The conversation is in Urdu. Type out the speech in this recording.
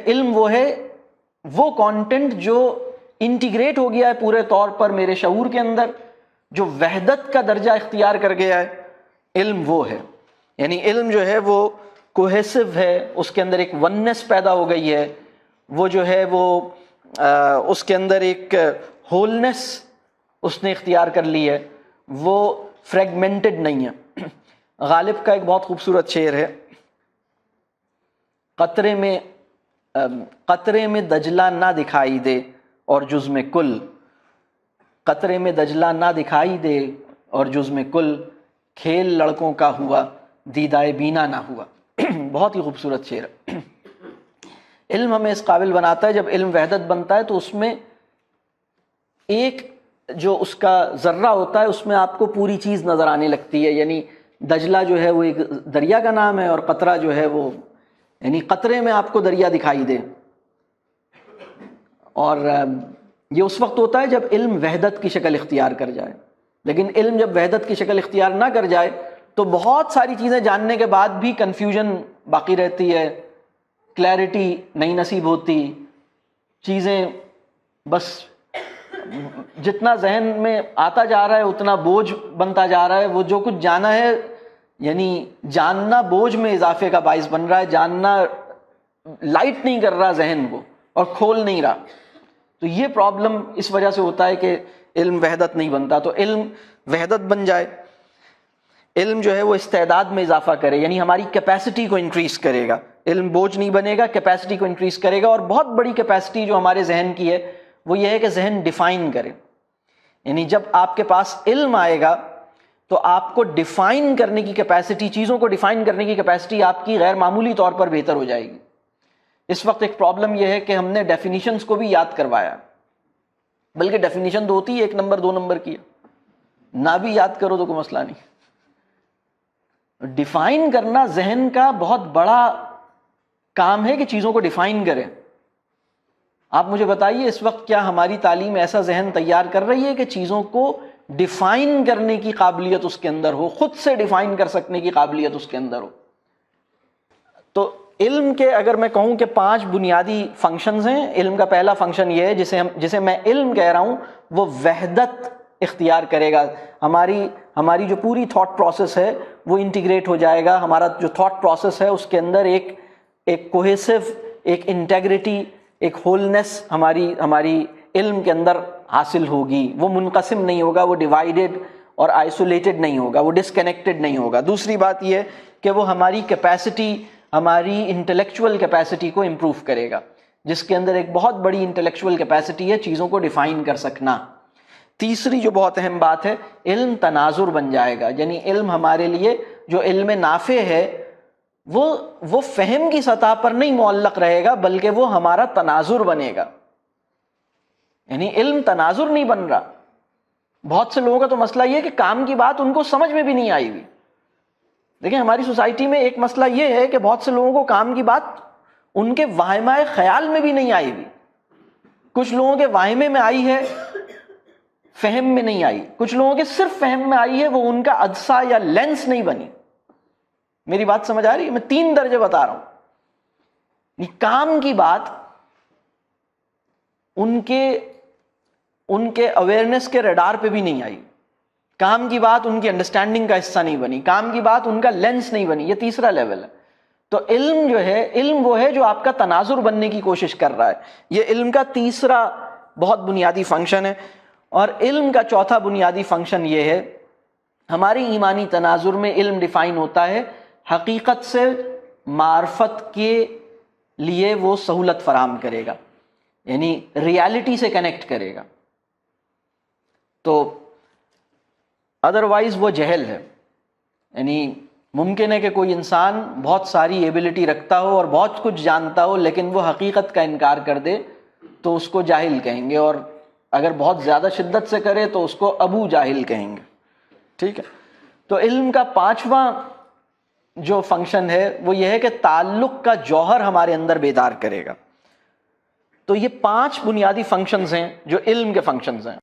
علم وہ ہے وہ کانٹینٹ جو انٹیگریٹ ہو گیا ہے پورے طور پر میرے شعور کے اندر، جو وحدت کا درجہ اختیار کر گیا ہے، علم وہ ہے. یعنی علم جو ہے وہ کوہیسو ہے، اس کے اندر ایک وننس پیدا ہو گئی ہے، وہ جو ہے وہ اس کے اندر ایک ہولنس اس نے اختیار کر لی ہے، وہ فریگمنٹڈ نہیں ہے. غالب کا ایک بہت خوبصورت شعر ہے، قطرے میں دجلہ نہ دکھائی دے اور جز میں کل، قطرے میں دجلہ نہ دکھائی دے اور جز میں کل، کھیل لڑکوں کا ہوا دیدائے بینا نہ ہوا. بہت ہی خوبصورت شعر ہے. علم ہمیں اس قابل بناتا ہے، جب علم وحدت بنتا ہے تو اس میں ایک جو اس کا ذرہ ہوتا ہے اس میں آپ کو پوری چیز نظر آنے لگتی ہے. یعنی دجلہ جو ہے وہ ایک دریا کا نام ہے، اور قطرہ جو ہے وہ یعنی قطرے میں آپ کو دریا دکھائی دے. اور یہ اس وقت ہوتا ہے جب علم وحدت کی شکل اختیار کر جائے. لیکن علم جب وحدت کی شکل اختیار نہ کر جائے تو بہت ساری چیزیں جاننے کے بعد بھی کنفیوژن باقی رہتی ہے، کلیئرٹی نہیں نصیب ہوتی، چیزیں بس جتنا ذہن میں آتا جا رہا ہے اتنا بوجھ بنتا جا رہا ہے. وہ جو کچھ جانا ہے یعنی جاننا بوجھ میں اضافے کا باعث بن رہا ہے، جاننا لائٹ نہیں کر رہا ذہن کو اور کھول نہیں رہا. تو یہ پرابلم اس وجہ سے ہوتا ہے کہ علم وحدت نہیں بنتا. تو علم وحدت بن جائے، علم جو ہے وہ استعداد میں اضافہ کرے، یعنی ہماری کیپیسٹی کو انکریز کرے گا. علم بوجھ نہیں بنے گا، کیپیسٹی کو انکریز کرے گا. اور بہت بڑی کیپیسٹی جو ہمارے ذہن کی ہے وہ یہ ہے کہ ذہن ڈیفائن کرے. یعنی جب آپ کے پاس علم آئے گا تو آپ کو ڈیفائن کرنے کی کیپیسٹی، چیزوں کو ڈیفائن کرنے کی کیپیسٹی آپ کی غیر معمولی طور پر بہتر ہو جائے گی. اس وقت ایک پرابلم یہ ہے کہ ہم نے ڈیفینیشنز کو بھی یاد کروایا، بلکہ ڈیفینیشن تو ہوتی ہے 1 نمبر 2 نمبر کی، نہ بھی یاد کرو تو کوئی مسئلہ نہیں. ڈیفائن کرنا ذہن کا بہت بڑا کام ہے کہ چیزوں کو ڈیفائن کریں. آپ مجھے بتائیے اس وقت کیا ہماری تعلیم ایسا ذہن تیار کر رہی ہے کہ چیزوں کو ڈیفائن کرنے کی قابلیت اس کے اندر ہو، خود سے ڈیفائن کر سکنے کی قابلیت اس کے اندر ہو؟ تو علم کے اگر میں کہوں کہ 5 بنیادی فنکشنز ہیں. علم کا پہلا فنکشن یہ ہے جسے میں علم کہہ رہا ہوں، وہ وحدت اختیار کرے گا. ہماری جو پوری تھاٹ پروسیس ہے وہ انٹیگریٹ ہو جائے گا. ہمارا جو تھاٹ پروسیس ہے اس کے اندر ایک کوہیسو، ایک انٹیگریٹی، ایک ہولنس ہماری علم کے اندر حاصل ہوگی. وہ منقسم نہیں ہوگا، وہ ڈیوائیڈڈ اور آئسولیٹڈ نہیں ہوگا، وہ ڈسکنیکٹڈ نہیں ہوگا. دوسری بات یہ کہ وہ ہماری کیپیسٹی، ہماری انٹلیکچول کیپیسٹی کو امپروو کرے گا، جس کے اندر ایک بہت بڑی انٹلیکچول کیپیسٹی ہے چیزوں کو ڈیفائن کر سکنا. تیسری جو بہت اہم بات ہے، علم تناظر بن جائے گا. یعنی علم ہمارے لیے جو علم نافع ہے وہ فہم کی سطح پر نہیں معلق رہے گا، بلکہ وہ ہمارا تناظر بنے گا. یعنی علم تناظر نہیں بن رہا. بہت سے لوگوں کا تو مسئلہ یہ ہے کہ کام کی بات ان کو سمجھ میں بھی نہیں آئی ہوئی. دیکھیں ہماری سوسائٹی میں ایک مسئلہ یہ ہے کہ بہت سے لوگوں کو کام کی بات ان کے واہمہ خیال میں بھی نہیں آئی ہوئی. کچھ لوگوں کے واہمے میں آئی ہے، فہم میں نہیں آئی. کچھ لوگوں کے صرف فہم میں آئی ہے، وہ ان کا عدسہ یا لینس نہیں بنی. میری بات سمجھ آ رہی ہے؟ میں 3 درجے بتا رہا ہوں. کام کی بات ان کے اویئرنیس کے ریڈار پہ بھی نہیں آئی. کام کی بات ان کی انڈرسٹینڈنگ کا حصہ نہیں بنی. کام کی بات ان کا لینس نہیں بنی. یہ تیسرا لیول ہے. تو علم جو ہے، علم وہ ہے جو آپ کا تناظر بننے کی کوشش کر رہا ہے. یہ علم کا تیسرا بہت بنیادی فنکشن ہے. اور علم کا چوتھا بنیادی فنکشن یہ ہے، ہماری ایمانی تناظر میں علم ڈیفائن ہوتا ہے حقیقت سے معرفت کے لیے وہ سہولت فراہم کرے گا، یعنی ریالٹی سے کنیکٹ کرے گا. تو ادروائز وہ جہل ہے. یعنی ممکن ہے کہ کوئی انسان بہت ساری ایبلٹی رکھتا ہو اور بہت کچھ جانتا ہو، لیکن وہ حقیقت کا انکار کر دے تو اس کو جاہل کہیں گے، اور اگر بہت زیادہ شدت سے کرے تو اس کو ابو جاہل کہیں گے. ٹھیک ہے. تو علم کا 5واں جو فنکشن ہے وہ یہ ہے کہ تعلق کا جوہر ہمارے اندر بیدار کرے گا. تو یہ 5 بنیادی فنکشنز ہیں جو علم کے فنکشنز ہیں.